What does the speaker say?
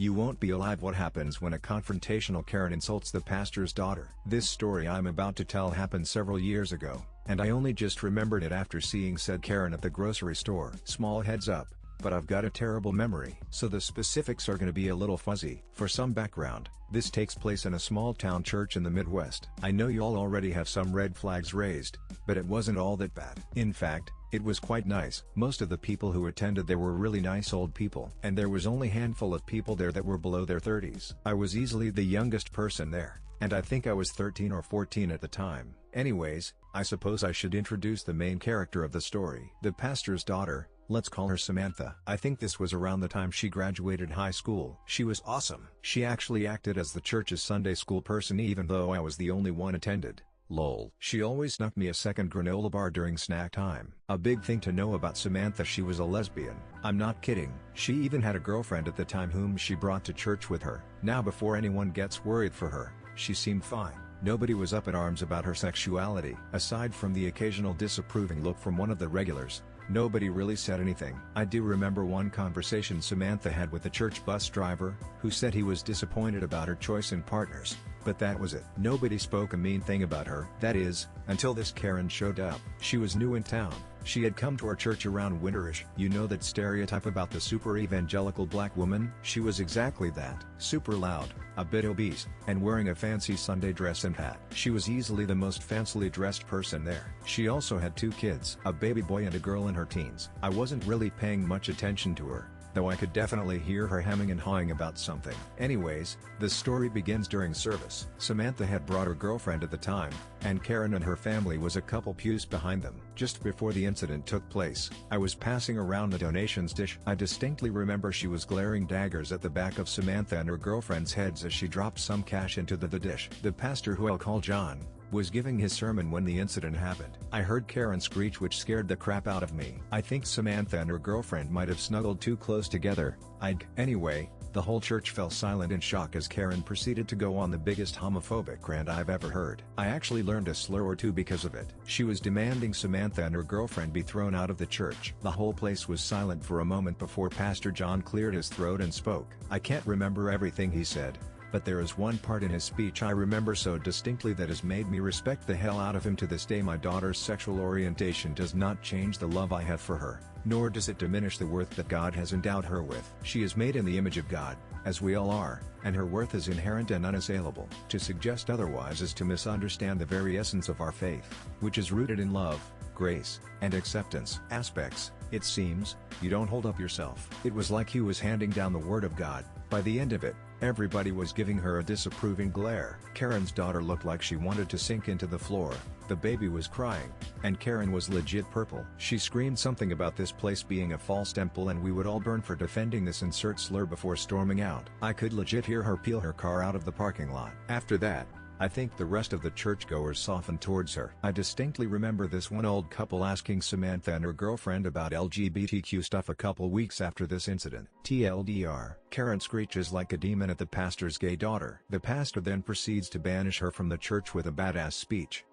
You won't be alive. What happens when a confrontational Karen insults the pastor's daughter? This story I'm about to tell happened several years ago, and I only just remembered it after seeing said Karen at the grocery store. Small heads up, but I've got a terrible memory, so the specifics are gonna be a little fuzzy. For some background, this takes place in a small town church in the Midwest. I know y'all already have some red flags raised, but it wasn't all that bad. In fact, it was quite nice. Most of the people who attended there were really nice old people, and there was only a handful of people there that were below their 30s. I was easily the youngest person there, and I think I was 13 or 14 at the time. Anyways, I suppose I should introduce the main character of the story. The pastor's daughter, let's call her Samantha. I think this was around the time she graduated high school. She was awesome. She actually acted as the church's Sunday school person even though I was the only one attended. Lol. She always snuck me a second granola bar during snack time. A big thing to know about Samantha: she was a lesbian. I'm not kidding. She even had a girlfriend at the time whom she brought to church with her. Now before anyone gets worried for her, she seemed fine. Nobody was up in arms about her sexuality. Aside from the occasional disapproving look from one of the regulars, nobody really said anything. I do remember one conversation Samantha had with the church bus driver, who said he was disappointed about her choice in partners, but that was it. Nobody spoke a mean thing about her. That is, until this Karen showed up. She was new in town. She had come to our church around winterish. You know that stereotype about the super evangelical black woman? She was exactly that. Super loud, a bit obese, and wearing a fancy Sunday dress and hat. She was easily the most fancily dressed person there. She also had 2 kids, a baby boy and a girl in her teens. I wasn't really paying much attention to her, though I could definitely hear her hemming and hawing about something. Anyways, the story begins during service. Samantha had brought her girlfriend at the time, and Karen and her family was a couple pews behind them. Just before the incident took place, I was passing around the donations dish. I distinctly remember she was glaring daggers at the back of Samantha and her girlfriend's heads as she dropped some cash into the dish. The pastor, who I'll call John, was giving his sermon when the incident happened. I heard Karen screech, which scared the crap out of me. I think Samantha and her girlfriend might have snuggled too close together. Anyway, the whole church fell silent in shock as Karen proceeded to go on the biggest homophobic rant I've ever heard. I actually learned a slur or two because of it. She was demanding Samantha and her girlfriend be thrown out of the church. The whole place was silent for a moment before Pastor John cleared his throat and spoke. I can't remember everything he said, but there is one part in his speech I remember so distinctly that has made me respect the hell out of him to this day. My daughter's sexual orientation does not change the love I have for her, nor does it diminish the worth that God has endowed her with. She is made in the image of God, as we all are, and her worth is inherent and unassailable. To suggest otherwise is to misunderstand the very essence of our faith, which is rooted in love, grace, and acceptance. Aspects, it seems, you don't hold up yourself. It was like he was handing down the word of God. By the end of it, everybody was giving her a disapproving glare. Karen's daughter looked like she wanted to sink into the floor, the baby was crying, and Karen was legit purple. She screamed something about this place being a false temple and we would all burn for defending this insert slur before storming out. I could legit hear her peel her car out of the parking lot. After that, I think the rest of the churchgoers softened towards her. I distinctly remember this one old couple asking Samantha and her girlfriend about LGBTQ stuff a couple weeks after this incident. TLDR, Karen screeches like a demon at the pastor's gay daughter. The pastor then proceeds to banish her from the church with a badass speech.